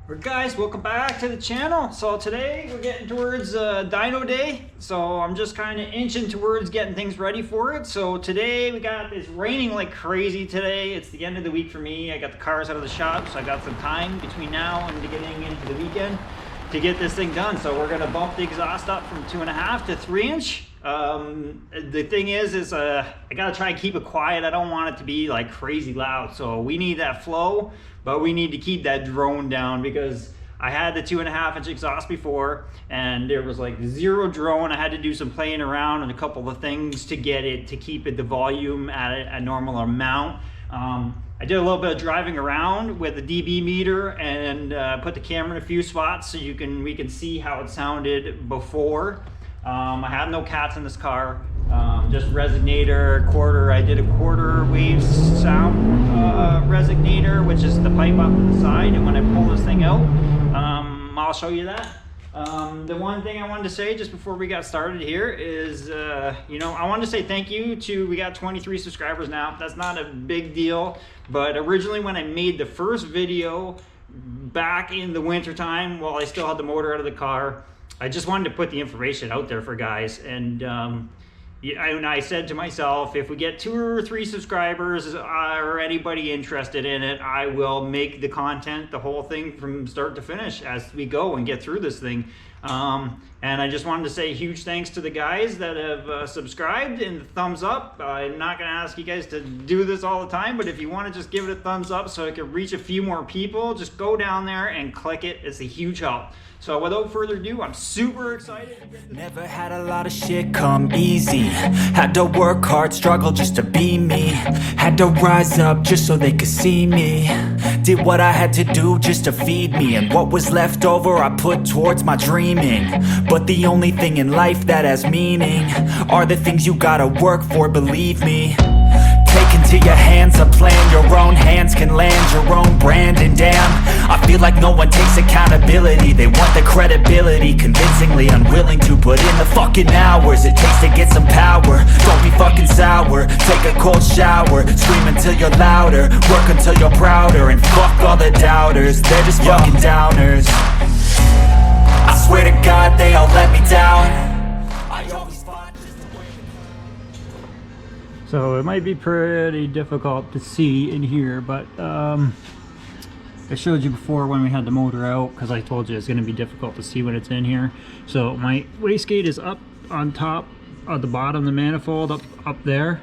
Alright guys, welcome back to the channel. So today we're getting towards dyno day. So I'm just kind of inching towards getting things ready for it. So today it's raining like crazy today. It's the end of the week for me. I got the cars out of the shop, so I got some time between now and getting into the weekend to get this thing done. So we're gonna bump the exhaust up from 2.5 to 3 inch. The thing is I gotta try and keep it quiet. I don't want it to be like crazy loud. So we need that flow, but we need to keep that drone down because I had the 2.5 inch exhaust before and there was like zero drone. I had to do some playing around and a couple of things to get it to keep it the volume at a normal amount. I did a little bit of driving around with the dB meter and put the camera in a few spots so we can see how it sounded before. I have no cats in this car, just resonator, quarter. I did a quarter wave sound resonator, which is the pipe up to the side, and when I pull this thing out, I'll show you that. The one thing I wanted to say just before we got started here is, I wanted to say thank you to, we got 23 subscribers now. That's not a big deal, but originally when I made the first video back in the winter time, while I still had the motor out of the car, I just wanted to put the information out there for guys. And I said to myself, if we get 2 or 3 subscribers or anybody interested in it, I will make the content, the whole thing from start to finish as we go and get through this thing. And I just wanted to say huge thanks to the guys that have subscribed and the thumbs up. I'm not going to ask you guys to do this all the time, but if you want to just give it a thumbs up so it can reach a few more people, just go down there and click it. It's a huge help. So without further ado, I'm super excited. Never had a lot of shit come easy. Had to work hard, struggle just to be me. Had to rise up just so they could see me. Did what I had to do just to feed me, and what was left over I put towards my dreaming. But the only thing in life that has meaning are the things you gotta work for, believe me. Take into your hands a plan, your own hands can land your own brand. And damn, I feel like no one takes accountability. They want the credibility, convincingly unwilling to put in the fucking hours it takes to get some power. Don't be fucking sour, take a cold shower, scream until you're louder, work until you're prouder, and fuck all the doubters, they're just fucking downers. I swear to God they all let me down. So it might be pretty difficult to see in here, but I showed you before when we had the motor out, because I told you it's going to be difficult to see when it's in here. So my wastegate is up on top of the bottom of the manifold, up there,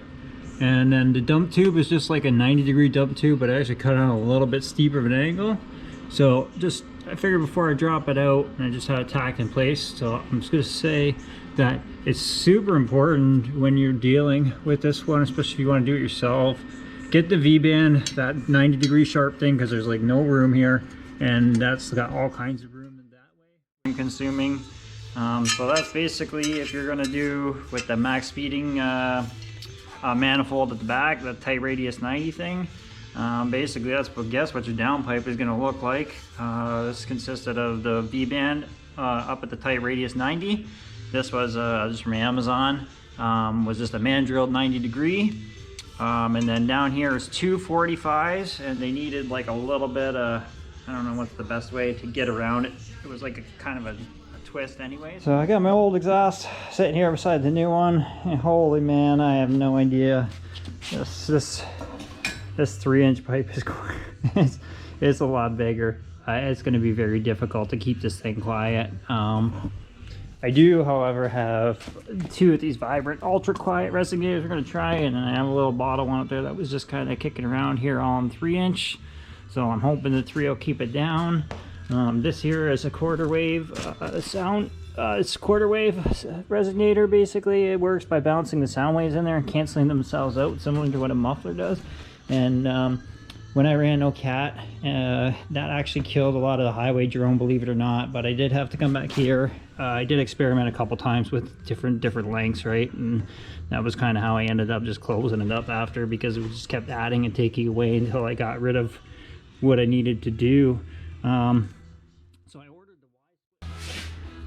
and then the dump tube is just like a 90-degree dump tube, but I actually cut out a little bit steeper of an angle. So I figured before I drop it out, and I just had it tacked in place. So I'm just going to say that it's super important when you're dealing with this one, especially if you want to do it yourself. Get the V-band, that 90-degree sharp thing, because there's like no room here, and that's got all kinds of room in that way. Consuming. So that's basically if you're going to do with the max speeding manifold at the back, the tight radius 90 thing. Basically that's what your downpipe is going to look like. This consisted of the V-band up at the tight radius 90. This was just from Amazon, was just a mandrel 90-degree. And then down here is 2 45s, and they needed like a little bit of, I don't know what's the best way to get around it. It was like a kind of a twist anyway. So I got my old exhaust sitting here beside the new one, and holy man, I have no idea. This 3-inch pipe is going, it's a lot bigger. It's going to be very difficult to keep this thing quiet. I do, however, have 2 of these vibrant ultra quiet resonators we're going to try, and then I have a little bottle one up there that was just kind of kicking around here on 3-inch. So I'm hoping the 3 will keep it down. This here is a quarter wave sound. It's a quarter wave resonator. Basically, it works by bouncing the sound waves in there and canceling themselves out, similar to what a muffler does. And when I ran no cat, that actually killed a lot of the highway drone, believe it or not. But I did have to come back here. I did experiment a couple times with different lengths, right? And that was kind of how I ended up just closing it up after, because it just kept adding and taking away until I got rid of what I needed to do. So I ordered the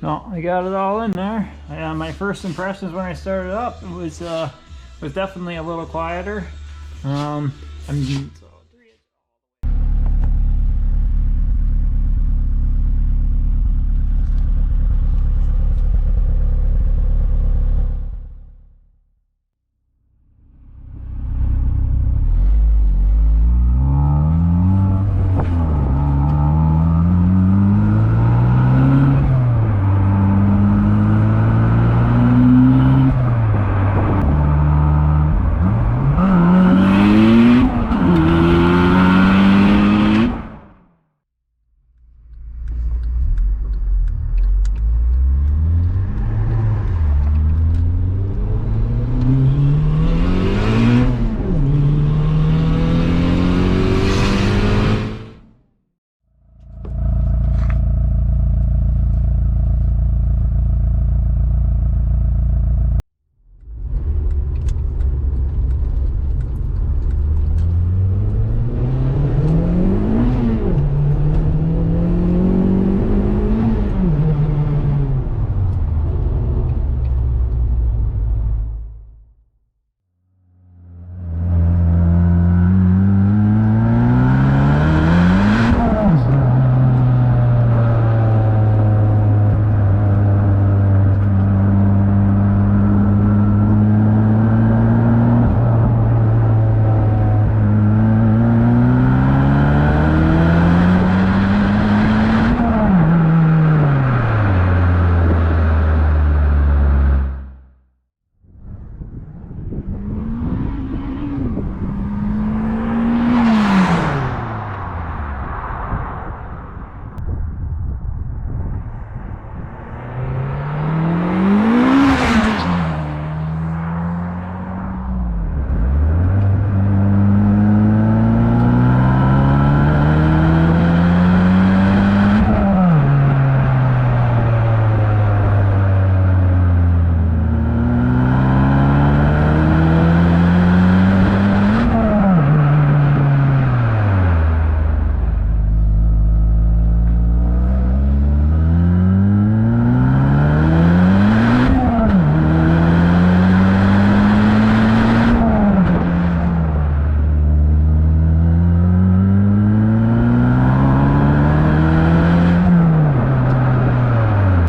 well, I got it all in there. My first impressions when I started up, it was definitely a little quieter.